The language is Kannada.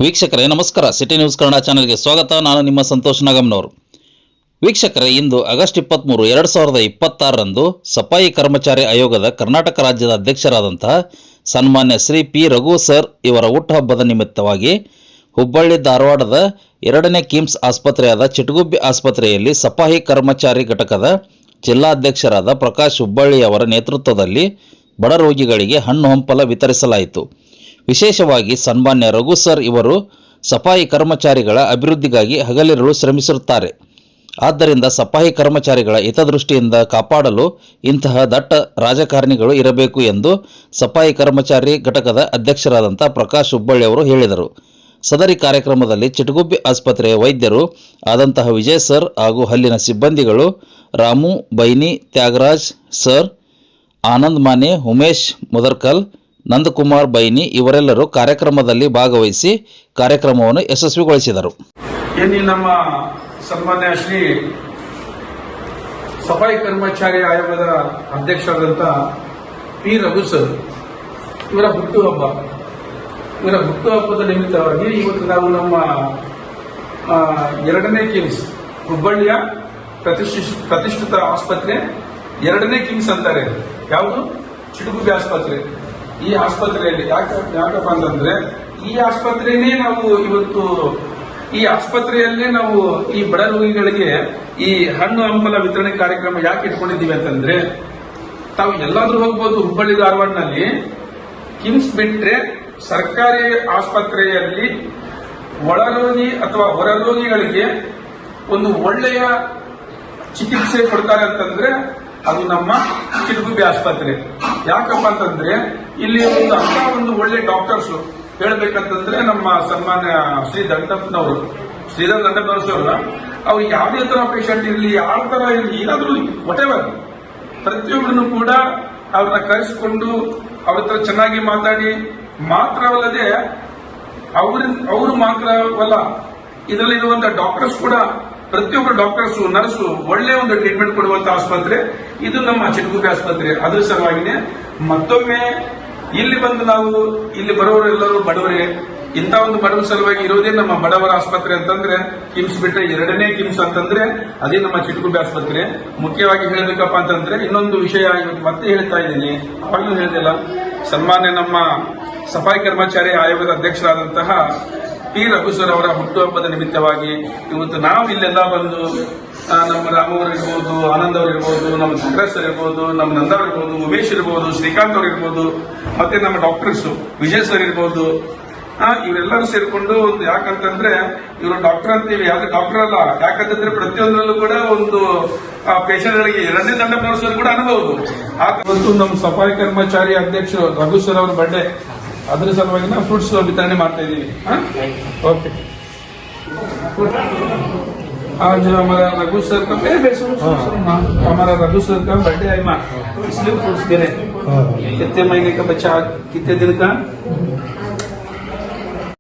ವೀಕ್ಷಕರೇ ನಮಸ್ಕಾರ. ಸಿಟಿ ನ್ಯೂಸ್ ಕನ್ನಡ ಚಾನೆಲ್ಗೆ ಸ್ವಾಗತ. ನಾನು ನಿಮ್ಮ ಸಂತೋಷ್ ನಾಗಮ್ನವರು. ವೀಕ್ಷಕರೇ, ಇಂದು ಆಗಸ್ಟ್ 23, 2026ರಂದು ಸಫಾಯಿ ಕರ್ಮಚಾರಿ ಆಯೋಗದ ಕರ್ನಾಟಕ ರಾಜ್ಯದ ಅಧ್ಯಕ್ಷರಾದಂತಹ ಸನ್ಮಾನ್ಯ ಶ್ರೀ ಪಿ ರಘು ಸರ್ ಇವರ ಹುಟ್ಟುಹಬ್ಬದ ನಿಮಿತ್ತವಾಗಿ ಹುಬ್ಬಳ್ಳಿ ಧಾರವಾಡದ 2ನೇ ಕಿಮ್ಸ್ ಆಸ್ಪತ್ರೆಯಾದ ಚಿಟಗುಬ್ಬಿ ಆಸ್ಪತ್ರೆಯಲ್ಲಿ ಸಫಾಯಿ ಕರ್ಮಚಾರಿ ಘಟಕದ ಜಿಲ್ಲಾಧ್ಯಕ್ಷರಾದ ಪ್ರಕಾಶ್ ಹುಬ್ಬಳ್ಳಿ ಅವರ ನೇತೃತ್ವದಲ್ಲಿ ಬಡ ರೋಗಿಗಳಿಗೆ ಹಣ್ಣು ಹಂಪಲ ವಿತರಿಸಲಾಯಿತು. ವಿಶೇಷವಾಗಿ ಸನ್ಮಾನ್ಯ ರಘು ಸರ್ ಇವರು ಸಫಾಯಿ ಕರ್ಮಚಾರಿಗಳ ಅಭಿವೃದ್ಧಿಗಾಗಿ ಹಗಲಿರುಳು ಶ್ರಮಿಸಿರುತ್ತಾರೆ. ಆದ್ದರಿಂದ ಸಫಾಯಿ ಕರ್ಮಚಾರಿಗಳ ಹಿತದೃಷ್ಟಿಯಿಂದ ಕಾಪಾಡಲು ಇಂತಹ ದಟ್ಟ ರಾಜಕಾರಣಿಗಳು ಇರಬೇಕು ಎಂದು ಸಫಾಯಿ ಕರ್ಮಚಾರಿ ಘಟಕದ ಅಧ್ಯಕ್ಷರಾದಂಥ ಪ್ರಕಾಶ್ ಹುಬ್ಬಳ್ಳಿ ಅವರು ಹೇಳಿದರು. ಸದರಿ ಕಾರ್ಯಕ್ರಮದಲ್ಲಿ ಚಿಟಗುಬ್ಬಿ ಆಸ್ಪತ್ರೆಯ ವೈದ್ಯರು ಆದಂತಹ ವಿಜಯ್ ಸರ್ ಹಾಗೂ ಅಲ್ಲಿನ ಸಿಬ್ಬಂದಿಗಳು ರಾಮು ಬೈನಿ, ತ್ಯಾಗರಾಜ್ ಸರ್, ಆನಂದ್ ಮಾನೆ, ಉಮೇಶ್ ಮುದರ್ಕಲ್, ನಂದಕುಮಾರ್ ಬೈನಿ ಇವರೆಲ್ಲರೂ ಕಾರ್ಯಕ್ರಮದಲ್ಲಿ ಭಾಗವಹಿಸಿ ಕಾರ್ಯಕ್ರಮವನ್ನು ಯಶಸ್ವಿಗೊಳಿಸಿದರು. ನಮ್ಮ ಸನ್ಮಾನ್ಯ ಶ್ರೀ ಸಫಾಯಿ ಕರ್ಮಚಾರಿ ಆಯೋಗದ ಅಧ್ಯಕ್ಷರಾದಂಥ ಪಿ ರಘು ಸರ್ ಇವರ ಹುಟ್ಟುಹಬ್ಬದ ನಿಮಿತ್ತವಾಗಿ ಇವತ್ತು ನಾವು ನಮ್ಮ 2ನೇ ಕಿಮ್ಸ್ ಹುಬ್ಬಳ್ಳಿಯ ಪ್ರತಿಷ್ಠಿತ ಆಸ್ಪತ್ರೆ 2ನೇ ಕಿಮ್ಸ್ ಅಂತಾರೆ. ಯಾವುದು? ಚಿಟಗುಬ್ಬಿ ಆಸ್ಪತ್ರೆ. ಈ ಆಸ್ಪತ್ರೆಯಲ್ಲಿ ಯಾಕಪ್ಪ ಅಂತಂದ್ರೆ ಈ ಆಸ್ಪತ್ರೆನೇ ನಾವು ಇವತ್ತು ಈ ಆಸ್ಪತ್ರೆಯಲ್ಲೇ ನಾವು ಈ ಬಡ ರೋಗಿಗಳಿಗೆ ಈ ಹಣ್ಣು ಹಂಪಲ ವಿತರಣೆ ಕಾರ್ಯಕ್ರಮ ಯಾಕೆ ಇಟ್ಕೊಂಡಿದ್ದೀವಿ ಅಂತಂದ್ರೆ, ತಾವು ಎಲ್ಲಾದ್ರೂ ಹೋಗ್ಬೋದು ಹುಬ್ಬಳ್ಳಿ ಧಾರವಾಡನಲ್ಲಿ, ಕಿಮ್ಸ್ ಬಿಟ್ರೆ ಸರ್ಕಾರಿ ಆಸ್ಪತ್ರೆಯಲ್ಲಿ ಒಳರೋಗಿ ಅಥವಾ ಹೊರ ರೋಗಿಗಳಿಗೆ ಒಂದು ಒಳ್ಳೆಯ ಚಿಕಿತ್ಸೆ ಕೊಡ್ತಾರೆ ಅಂತಂದ್ರೆ ಅದು ನಮ್ಮ ಚಿಟಗುಬ್ಬಿ ಆಸ್ಪತ್ರೆ. ಯಾಕಪ್ಪ ಅಂತಂದ್ರೆ ಇಲ್ಲಿ ಒಂದು ಒಳ್ಳೆ ಡಾಕ್ಟರ್ಸ್ ಹೇಳ್ಬೇಕಂತಂದ್ರೆ ನಮ್ಮ ಸನ್ಮಾನ್ಯ ಶ್ರೀಧರ್ ದಂಡಪ್ಪನವರು ಸರ್, ಅವ್ರು ಯಾವುದೇ ತರ ಪೇಷಂಟ್ ಇರಲಿ, ಯಾವ ತರ ಇರಲಿ, ಏನಾದ್ರೂ ವಾಟೆವರ್ ಪ್ರತಿಯೊಬ್ಬರನ್ನು ಕೂಡ ಅವ್ರನ್ನ ಕರೆಸಿಕೊಂಡು ಅವ್ರ ಹತ್ರ ಚೆನ್ನಾಗಿ ಮಾತಾಡಿ ಮಾತ್ರವಲ್ಲದೆ ಅವರು ಮಾತ್ರವಲ್ಲ, ಇದರಲ್ಲಿರುವಂತಹ ಡಾಕ್ಟರ್ಸ್ ಕೂಡ ಪ್ರತಿಯೊಬ್ಬರು ಡಾಕ್ಟರ್ಸ್ ನರ್ಸು ಒಳ್ಳೆ ಒಂದು ಟ್ರೀಟ್ಮೆಂಟ್ ಕೊಡುವಂತ ಆಸ್ಪತ್ರೆ ಇದು ನಮ್ಮ ಚಿಟಗುಬ್ಬಿ ಆಸ್ಪತ್ರೆ. ಅದರ ಸಲುವಾಗಿನೇ ಮತ್ತೊಮ್ಮೆ ಇಲ್ಲಿ ಬಂದು ನಾವು ಇಲ್ಲಿ ಬರೋರೆಲ್ಲರೂ ಬಡವರೇ. ಇಂಥ ಒಂದು ಬಡವರ ಸಲುವಾಗಿ ಇರೋದೇ ನಮ್ಮ ಬಡವರ ಆಸ್ಪತ್ರೆ ಅಂತಂದ್ರೆ ಕಿಮ್ಸ್ ಬಿಟ್ಟರೆ 2ನೇ ಕಿಮ್ಸ್ ಅಂತಂದ್ರೆ ಅದೇ ನಮ್ಮ ಚಿಟಗುಬ್ಬಿ ಆಸ್ಪತ್ರೆ. ಮುಖ್ಯವಾಗಿ ಹೇಳಬೇಕಪ್ಪ ಅಂತಂದ್ರೆ ಇನ್ನೊಂದು ವಿಷಯ ಇವತ್ತು ಮತ್ತೆ ಹೇಳ್ತಾ ಇದ್ದೀನಿ, ಅವಾಗಲೂ ಹೇಳಿದೆಲ್ಲ, ಸನ್ಮಾನ್ಯ ನಮ್ಮ ಸಫಾಯಿ ಕರ್ಮಚಾರಿ ಆಯೋಗದ ಅಧ್ಯಕ್ಷರಾದಂತಹ ಪಿ ರಘು ಸರ್ ಅವರ ಹುಟ್ಟುಹಬ್ಬದ ನಿಮಿತ್ತವಾಗಿ ಇವತ್ತು ನಾವು ಇಲ್ಲೆಲ್ಲ ಬಂದು ನಮ್ಮ ರಾಮವರು ಇರ್ಬೋದು, ಆನಂದ್ ಅವರು ಇರ್ಬೋದು, ನಮ್ಮ ತ್ಯಾಗರಾಜ್ ಸರ್ ಇರ್ಬೋದು, ನಮ್ಮ ನಂದ ಅವರು ಇರ್ಬೋದು, ಉಮೇಶ್ ಇರ್ಬೋದು, ಶ್ರೀಕಾಂತ್ ಅವರು ಇರ್ಬೋದು, ಮತ್ತೆ ನಮ್ಮ ಡಾಕ್ಟರ್ಸ್ ವಿಜಯ್ ಸರ್ ಇರ್ಬೋದು, ಇವರೆಲ್ಲರೂ ಸೇರ್ಕೊಂಡು ಒಂದು ಯಾಕಂತಂದ್ರೆ ಇವರು ಡಾಕ್ಟರ್ ಅಂತೀವಿ, ಯಾವ್ದು ಡಾಕ್ಟರ್ ಅಲ್ಲ. ಯಾಕಂತಂದ್ರೆ ಪ್ರತಿಯೊಂದರಲ್ಲೂ ಕೂಡ ಒಂದು ಪೇಷಂಟ್ಗಳಿಗೆ 2ನೇ ದಂಡಪ್ಪನವರು ಸರ್ ಕೂಡ ಅನುಭವ. ಇವತ್ತು ನಮ್ಮ ಸಫಾಯಿ ಕರ್ಮಚಾರಿ ಅಧ್ಯಕ್ಷರು ರಘು ಸರ್ ಅವರ ಬರ್ಡೇ, ಅದರ ಸಲುವಾಗಿ ನಾವು ಫ್ರೂಟ್ಸ್ ವಿತರಣೆ ಮಾಡ್ತಾ ಇದ್ದೀವಿ. ओके, आज हमारा रघु सर का हमारा रघु सर का बर्थडे है, इसलिए फ्रूट्स दे रहे हैं. कितने महीने का बच्चा, कितने दिन का?